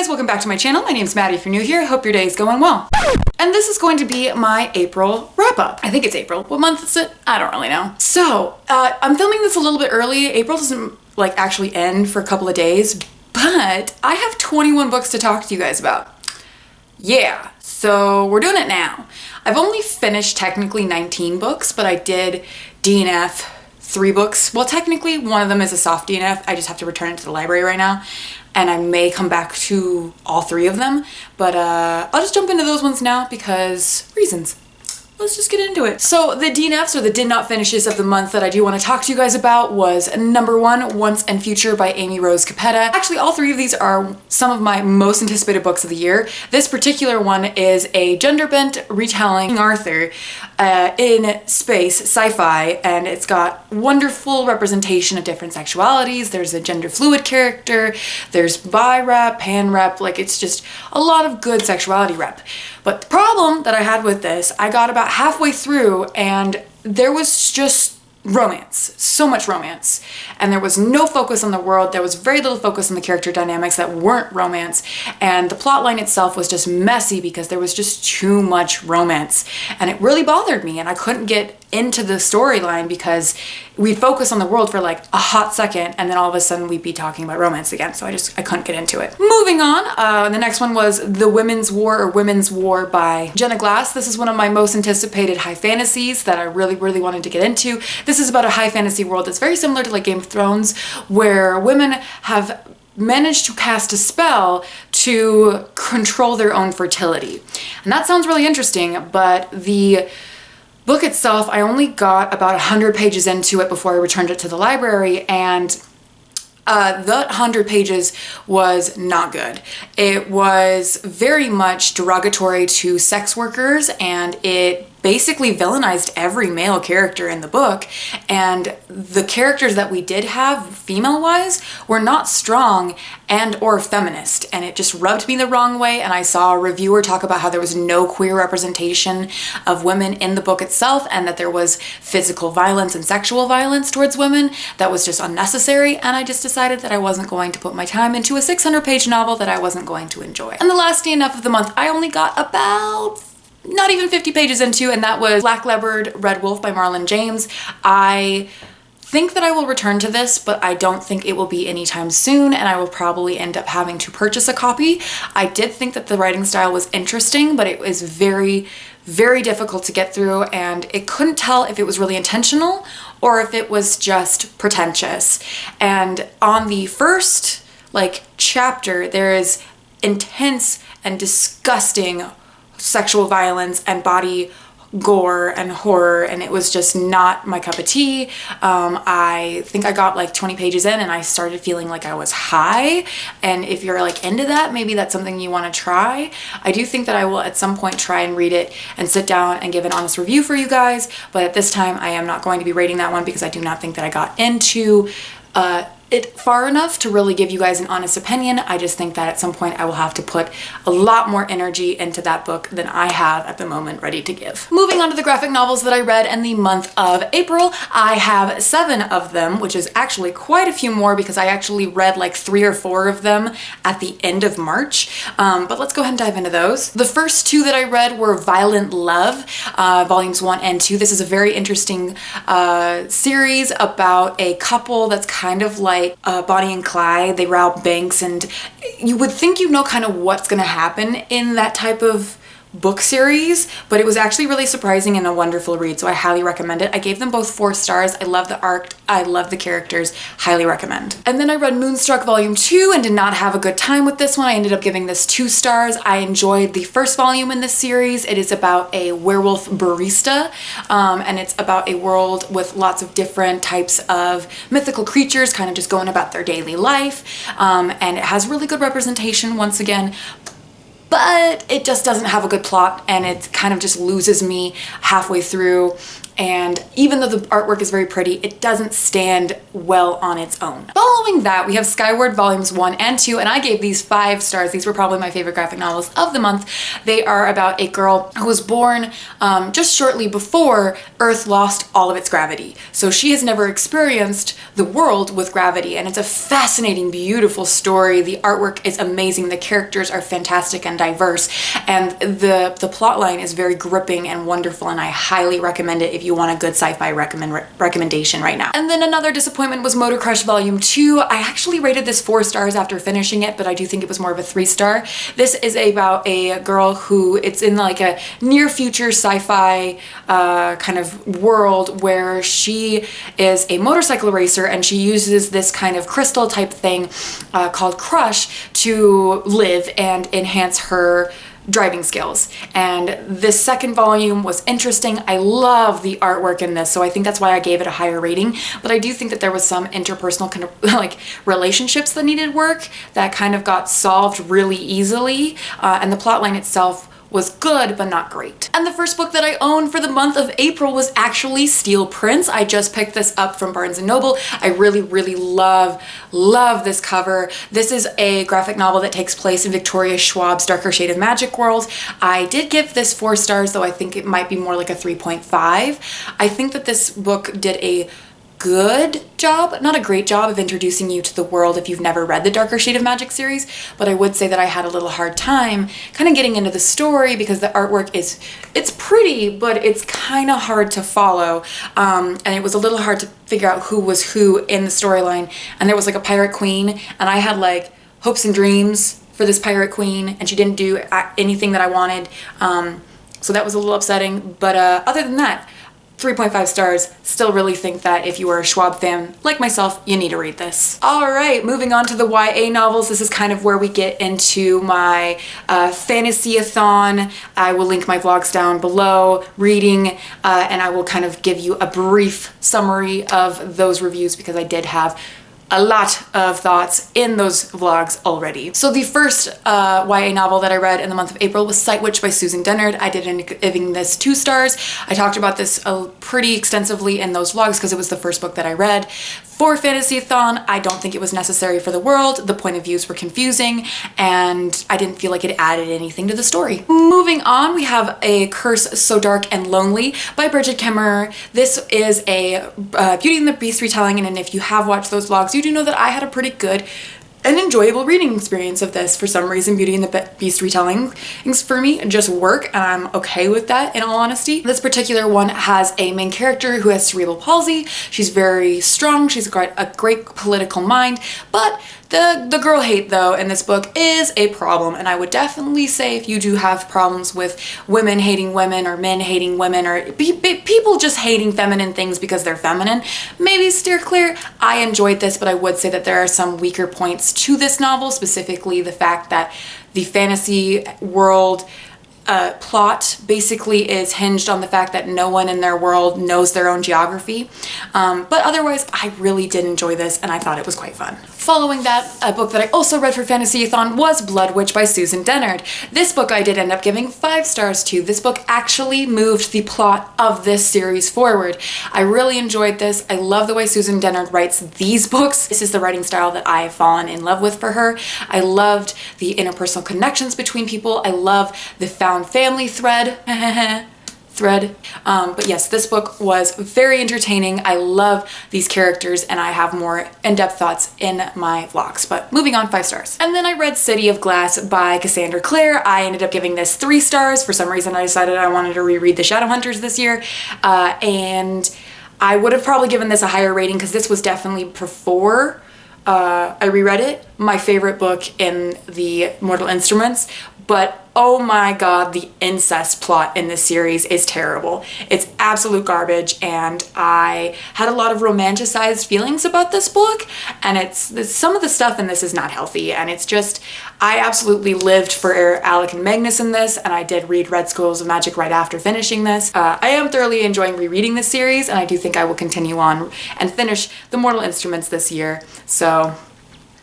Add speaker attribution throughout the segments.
Speaker 1: guys, welcome back to my channel. My name's Maddie if you're new here. Hope your day is going well. And this is going to be my April wrap up. I think it's April. What month is it? I don't really know. So, I'm filming this a little bit early. April doesn't like actually end for a couple of days, but I have 21 books to talk to you guys about. Yeah, so we're doing it now. I've only finished technically 19 books, but I did DNF 3 books. Well, technically one of them is a soft DNF. I just have to return it to the library right now. And I may come back to all 3 of them, but I'll just jump into those ones now because reasons. Let's just get into it. So the DNFs, or the did not finishes of the month that I do want to talk to you guys about, was number 1, Once and Future by Amy Rose Capetta. Actually, all 3 of these are some of my most anticipated books of the year. This particular one is a gender-bent retelling King Arthur in space, sci-fi, and it's got wonderful representation of different sexualities. There's a gender fluid character, there's bi rep, pan rep, like it's just a lot of good sexuality rep. But the problem that I had with this, I got about halfway through and there was just romance, so much romance, and there was no focus on the world. There was very little focus on the character dynamics that weren't romance, and the plot line itself was just messy because there was just too much romance, and it really bothered me, and I couldn't get into the storyline because we'd focus on the world for like a hot second and then all of a sudden we'd be talking about romance again, so I couldn't get into it. Moving on, the next one was The Women's War, or Women's War by Jenna Glass. This is one of my most anticipated high fantasies that I really wanted to get into. This is about a high fantasy world that's very similar to like Game of Thrones, where women have managed to cast a spell to control their own fertility. And that sounds really interesting, but the book itself, I only got about 100 pages into it before I returned it to the library, and that 100 pages was not good. It was very much derogatory to sex workers, and it basically villainized every male character in the book, and the characters that we did have female-wise were not strong and or feminist, and it just rubbed me the wrong way. And I saw a reviewer talk about how there was no queer representation of women in the book itself, and that there was physical violence and sexual violence towards women that was just unnecessary, and I just decided that I wasn't going to put my time into a 600-page novel that I wasn't going to enjoy. And the last DNF of the month, I only got about not even 50 pages into, and that was Black Leopard, Red Wolf by Marlon James. I think that I will return to this, but I don't think it will be anytime soon, and I will probably end up having to purchase a copy. I did think that the writing style was interesting, but it was very difficult to get through, and it couldn't tell if it was really intentional or if it was just pretentious. And on the first chapter, there is intense and disgusting sexual violence and body gore and horror, and it was just not my cup of tea. I think I got like 20 pages in and I started feeling like I was high, and if you're like into that, maybe that's something you want to try. I do think that I will at some point try and read it and sit down and give an honest review for you guys, but at this time I am not going to be rating that one because I do not think that I got into it far enough to really give you guys an honest opinion. I just think that at some point I will have to put a lot more energy into that book than I have at the moment ready to give. Moving on to the graphic novels that I read in the month of April, I have 7 of them, which is actually quite a few more because I actually read like 3 or 4 of them at the end of March. But let's go ahead and dive into those. The first 2 that I read were Violent Love, volumes 1 and 2. This is a very interesting series about a couple that's kind of like Bonnie and Clyde. They rob banks, and you would think you know kind of what's gonna happen in that type of book series, but it was actually really surprising and a wonderful read, so I highly recommend it. I gave them both 4 stars. I love the art, I love the characters, highly recommend. And then I read Moonstruck volume 2 and did not have a good time with this one. I ended up giving this 2 stars. I enjoyed the first volume in this series. It is about a werewolf barista, and it's about a world with lots of different types of mythical creatures kind of just going about their daily life, and it has really good representation once again. But the problem that I had with this, I only got about 100 pages into, and that was the first 2 that I read were Violent Love, volumes 1 and 2. This is a very interesting series about a couple that's kind of like Bonnie and Clyde. They rob banks, and you would think you know kind of what's gonna happen in that type of book series, but it was actually really surprising and a wonderful read, so I highly recommend it. And then I read Moonstruck volume 2 and did not have a good time with this one. I enjoyed the first volume in this series. It is about a werewolf barista, and it's about a world with lots of different types of mythical creatures kind of just going about their daily life, and it has really good representation once again. but it just doesn't have a good plot, and it kind of just loses me halfway through. And even though the artwork is very pretty, it doesn't stand well on its own. Following that, we have Skyward Volumes 1 and 2, and I gave these 5 stars. These were probably my favorite graphic novels of the month. They are about a girl who was born just shortly before Earth lost all of its gravity. So she has never experienced the world with gravity, and it's a fascinating, beautiful story. The artwork is amazing. The characters are fantastic and diverse, and the plot line is very gripping and wonderful, and I highly recommend it if you want a good sci-fi recommendation right now. And then another disappointment was Motor Crush Volume 2. I actually rated this 4 stars after finishing it, but I do think it was more of a 3-star. This is about a girl who, it's in like a near future sci-fi kind of world where she is a motorcycle racer, and she uses this kind of crystal type thing called Crush to live and enhance her driving skills. And this second volume was interesting. I love the artwork in this, so I think that's why I gave it a higher rating. But I do think that there was some interpersonal kind of like relationships that needed work that kind of got solved really easily, and the plotline itself was good, but not great. And the first book that I owned for the month of April was actually Steel Prince. I just picked this up from Barnes & Noble. I really love this cover. This is a graphic novel that takes place in Victoria Schwab's Darker Shade of Magic world. I did give this 4 stars, though I think it might be more like a 3.5. I think that this book did a good job, not a great job, of introducing you to the world if you've never read the Darker Shade of Magic series, but I would say that I had a little hard time kind of getting into the story because the artwork it's pretty, but it's kind of hard to follow, and it was a little hard to figure out who was who in the storyline. And there was like a pirate queen, and I had like hopes and dreams for this pirate queen, and she didn't do anything that I wanted, so that was a little upsetting. But other than that, 3.5 stars. Still really think that if you are a Schwab fan like myself, you need to read this. All right, moving on to the YA novels. This is kind of where we get into my fantasyathon. I will link my vlogs down below, reading, and I will kind of give you a brief summary of those reviews because I did have a lot of thoughts in those vlogs already. So the first YA novel that I read in the month of April was Sight Witch by Susan Dennard. I did end up giving this 2 stars. I talked about this pretty extensively in those vlogs because it was the first book that I read. For Fantasyathon, I don't think it was necessary for the world. The point of views were confusing, and I didn't feel like it added anything to the story. Moving on, we have A Curse So Dark and Lonely by Bridget Kemmerer. This is a Beauty and the Beast retelling, and if you have watched those vlogs, you do know that I had a pretty good and enjoyable reading experience of this. For some reason, Beauty and the Beast retellings for me just work, and I'm okay with that, in all honesty. This particular one has a main character who has cerebral palsy. She's very strong. She's got a great political mind, but the girl hate, though, in this book is a problem, and I would definitely say if you do have problems with women hating women or men hating women or people just hating feminine things because they're feminine, maybe steer clear. I enjoyed this, but I would say that there are some weaker points to this novel, specifically the fact that the fantasy world plot basically is hinged on the fact that no one in their world knows their own geography. But otherwise, I really did enjoy this, and I thought it was quite fun. Following that, a book that I also read for Fantasyathon was Blood Witch by Susan Dennard. This book I did end up giving 5 stars to. This book actually moved the plot of this series forward. I really enjoyed this. I love the way Susan Dennard writes these books. This is the writing style that I have fallen in love with for her. I loved the interpersonal connections between people. I love the found family thread. But yes, this book was very entertaining. I love these characters, and I have more in-depth thoughts in my vlogs. But moving on, 5 stars. And then I read City of Glass by Cassandra Clare. I ended up giving this 3 stars. For some reason, I decided I wanted to reread The Shadowhunters this year, and I would have probably given this a higher rating because this was definitely, before I reread it, my favorite book in the Mortal Instruments. But oh my god, the incest plot in this series is terrible. It's absolute garbage, and I had a lot of romanticized feelings about this book, and some of the stuff in this is not healthy, and it's just, I absolutely lived for Alec and Magnus in this, and I did read Red Schools of Magic right after finishing this. I am thoroughly enjoying rereading this series, and I do think I will continue on and finish the Mortal Instruments this year, so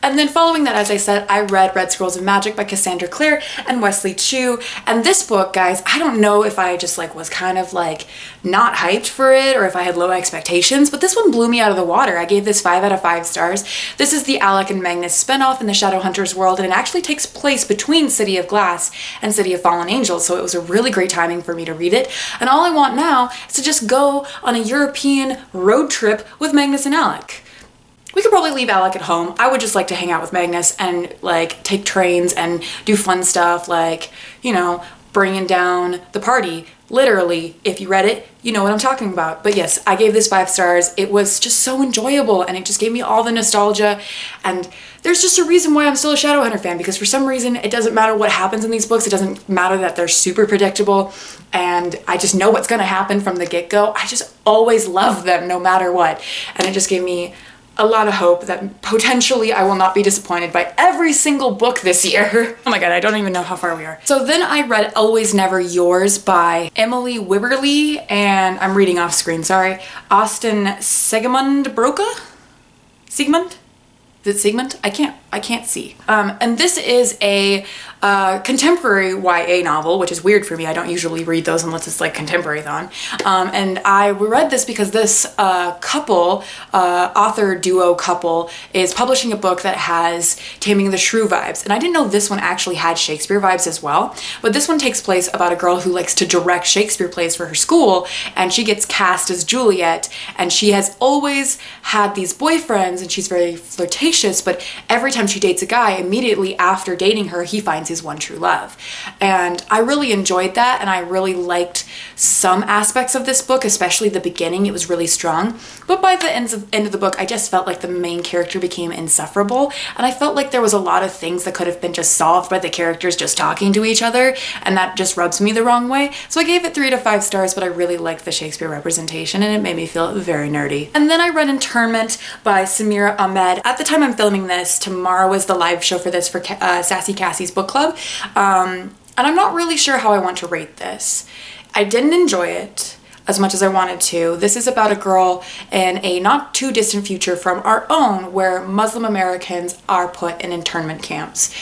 Speaker 1: And then following that, as I said, I read Red Scrolls of Magic by Cassandra Clare and Wesley Chu. And this book, guys, I don't know if I just like was kind of like not hyped for it or if I had low expectations, but this one blew me out of the water. I gave this 5 out of 5 stars. This is the Alec and Magnus spinoff in the Shadowhunters world, and it actually takes place between City of Glass and City of Fallen Angels, so it was a really great timing for me to read it. And all I want now is to just go on a European road trip with Magnus and Alec. We could probably leave Alec at home. I would just like to hang out with Magnus and like take trains and do fun stuff like, you know, bringing down the party. Literally, if you read it, you know what I'm talking about. But yes, I gave this 5 stars. It was just so enjoyable and it just gave me all the nostalgia. And there's just a reason why I'm still a Shadowhunter fan, because for some reason it doesn't matter what happens in these books. It doesn't matter that they're super predictable and I just know what's going to happen from the get-go. I just always love them no matter what. And it just gave me a lot of hope that potentially I will not be disappointed by every single book this year. Oh my god, I don't even know how far we are. So then I read Always Never Yours by Emily Wibberley, and I'm reading off screen, sorry. Austin Segmund Broca? Sigmund? Is it Sigmund? I can't see. And this is a contemporary YA novel, which is weird for me. I don't usually read those unless it's like Contemporary-thon. And I read this because this author duo couple is publishing a book that has Taming the Shrew vibes. And I didn't know this one actually had Shakespeare vibes as well. But this one takes place about a girl who likes to direct Shakespeare plays for her school, and she gets cast as Juliet, and she has always had these boyfriends and she's very flirtatious, but every time she dates a guy, immediately after dating her, he finds his one true love. And I really enjoyed that, and I really liked some aspects of this book, especially the beginning. It was really strong. But by the end of the book, I just felt like the main character became insufferable, and I felt like there was a lot of things that could have been just solved by the characters just talking to each other, and that just rubs me the wrong way. So I gave it 3 to 5 stars, but I really liked the Shakespeare representation, and it made me feel very nerdy. And then I read Internment by Samira Ahmed. At the time I'm filming this, tomorrow is the live show for this for Sassy Cassie's book club. And I'm not really sure how I want to rate this. I didn't enjoy it as much as I wanted to. This is about a girl in a not too distant future from our own where Muslim Americans are put in internment camps.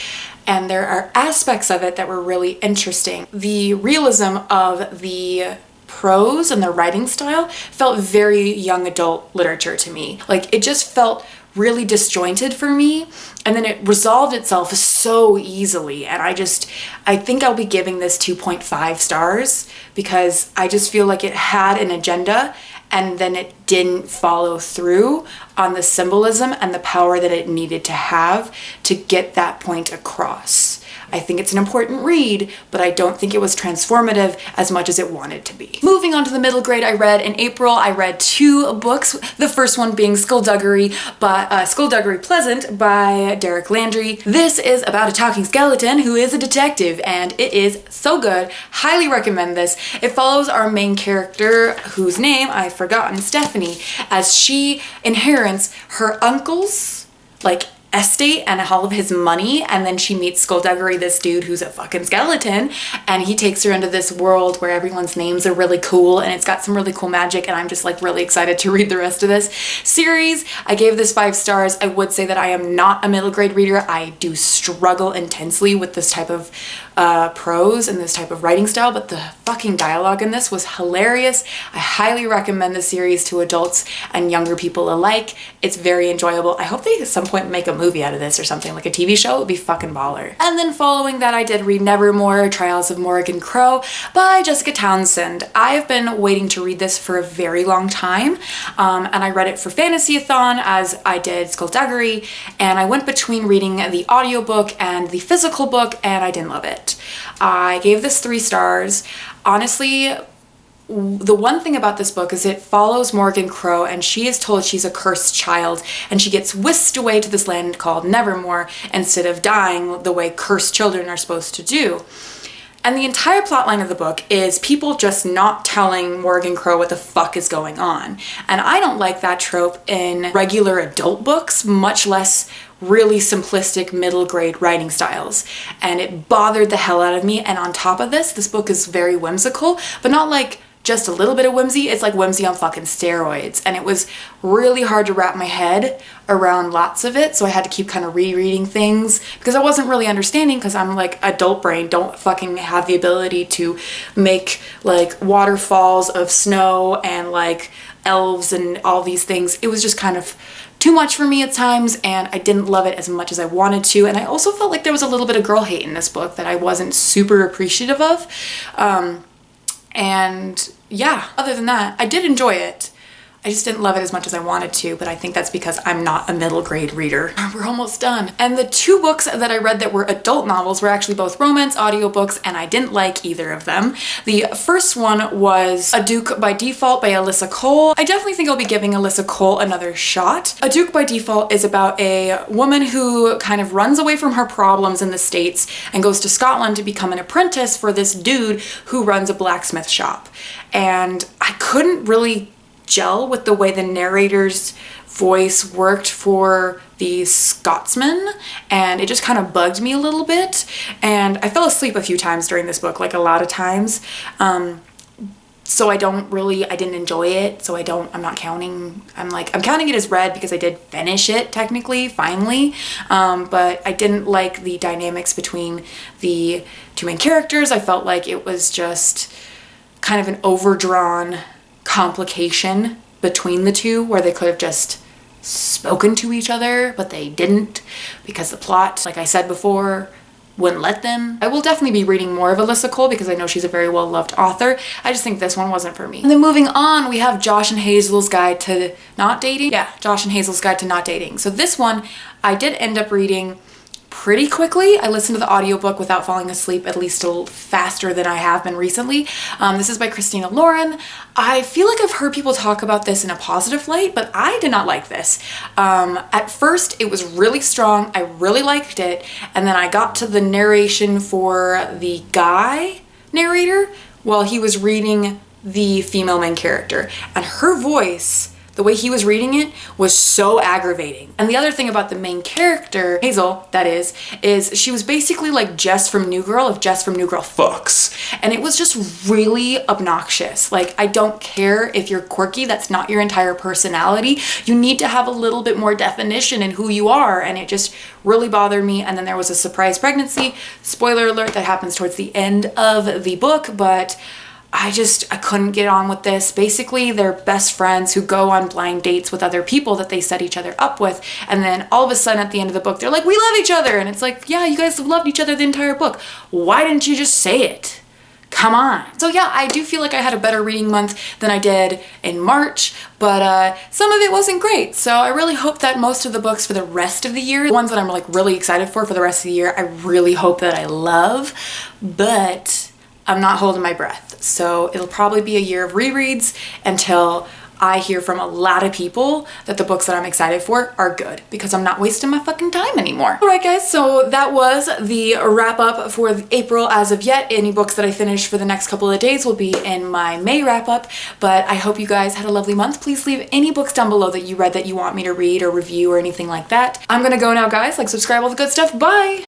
Speaker 1: And there are aspects of it that were really interesting. The realism of the prose and the writing style felt very young adult literature to me. Like, it just felt really disjointed for me, and then it resolved itself so easily, and I think I'll be giving this 2.5 stars because I just feel like it had an agenda and then it didn't follow through on the symbolism and the power that it needed to have to get that point across. I think it's an important read, but I don't think it was transformative as much as it wanted to be. Moving on to the middle grade, I read in April, I read 2 books. The first one being Skullduggery Pleasant by Derek Landry. This is about a talking skeleton who is a detective, and it is so good. Highly recommend this. It follows our main character, whose name I've forgotten, Stephanie, as she inherits her uncle's, like, estate and all of his money, and then she meets Skullduggery, this dude who's a fucking skeleton, and he takes her into this world where everyone's names are really cool and it's got some really cool magic, and I'm just like really excited to read the rest of this series. I gave this 5 stars. I would say that I am not a middle grade reader. I do struggle intensely with this type of prose and this type of writing style, but the fucking dialogue in this was hilarious. I highly recommend the series to adults and younger people alike. It's very enjoyable. I hope they at some point make a movie out of this or something, like a TV show. It would be fucking baller. And then following that, I did read Nevermore, Trials of Morrigan Crow by Jessica Townsend. I've been waiting to read this for a very long time, and I read it for fantasyathon as I did Skullduggery, and I went between reading the audiobook and the physical book, and I didn't love it. I gave this 3 stars. Honestly, the one thing about this book is it follows Morrigan Crow, and she is told she's a cursed child, and she gets whisked away to this land called Nevermore instead of dying the way cursed children are supposed to do. And the entire plotline of the book is people just not telling Morrigan Crow what the fuck is going on. And I don't like that trope in regular adult books, much less really simplistic middle grade writing styles. And it bothered the hell out of me. And on top of this book is very whimsical, but not like just a little bit of whimsy. It's like whimsy on fucking steroids. And it was really hard to wrap my head around lots of it. So I had to keep kind of rereading things because I wasn't really understanding, because I'm like adult brain, don't fucking have the ability to make like waterfalls of snow and like elves and all these things. It was just kind of too much for me at times, and I didn't love it as much as I wanted to. And I also felt like there was a little bit of girl hate in this book that I wasn't super appreciative of. And yeah, other than that, I did enjoy it. I just didn't love it as much as I wanted to, but I think that's because I'm not a middle grade reader. We're almost done. And the 2 books that I read that were adult novels were actually both romance audiobooks, and I didn't like either of them. The first one was A Duke by Default by Alyssa Cole. I definitely think I'll be giving Alyssa Cole another shot. A Duke by Default is about a woman who kind of runs away from her problems in the States and goes to Scotland to become an apprentice for this dude who runs a blacksmith shop. And I couldn't really gel with the way the narrator's voice worked for the Scotsman, and it just kind of bugged me a little bit, and I fell asleep a few times during this book, like a lot of times. So I didn't enjoy it, so I'm not counting, I'm counting it as read because I did finish it technically, finally, but I didn't like the dynamics between the 2 main characters. I felt like it was just kind of an overdrawn complication between the 2, where they could have just spoken to each other, but they didn't because the plot, like I said before, wouldn't let them. I will definitely be reading more of Alyssa Cole because I know she's a very well-loved author. I just think this one wasn't for me. And then moving on, we have Josh and Hazel's Guide to Not Dating. Yeah, Josh and Hazel's Guide to Not Dating. So this one, I did end up reading pretty quickly. I listened to the audiobook without falling asleep, at least a little faster than I have been recently. This is by Christina Lauren. I feel like I've heard people talk about this in a positive light, but I did not like this. At first, it was really strong. I really liked it. And then I got to the narration for the guy narrator while he was reading the female main character. And her voice, the way he was reading it, was so aggravating. And the other thing about the main character, Hazel, that is she was basically like Jess from New Girl if Jess from New Girl fucks. And it was just really obnoxious. Like, I don't care if you're quirky, that's not your entire personality. You need to have a little bit more definition in who you are, and it just really bothered me. And then there was a surprise pregnancy, spoiler alert, that happens towards the end of the book, but I couldn't get on with this. Basically, they're best friends who go on blind dates with other people that they set each other up with. And then all of a sudden at the end of the book, they're like, we love each other. And it's like, yeah, you guys have loved each other the entire book. Why didn't you just say it? Come on. So yeah, I do feel like I had a better reading month than I did in March, but some of it wasn't great. So I really hope that most of the books for the rest of the year, the ones that I'm like really excited for the rest of the year, I really hope that I love, but I'm not holding my breath. So it'll probably be a year of rereads until I hear from a lot of people that the books that I'm excited for are good, because I'm not wasting my fucking time anymore. All right, guys, so that was the wrap up for April as of yet. Any books that I finish for the next couple of days will be in my May wrap up, but I hope you guys had a lovely month. Please leave any books down below that you read that you want me to read or review or anything like that. I'm gonna go now, guys. Like, subscribe, all the good stuff. Bye!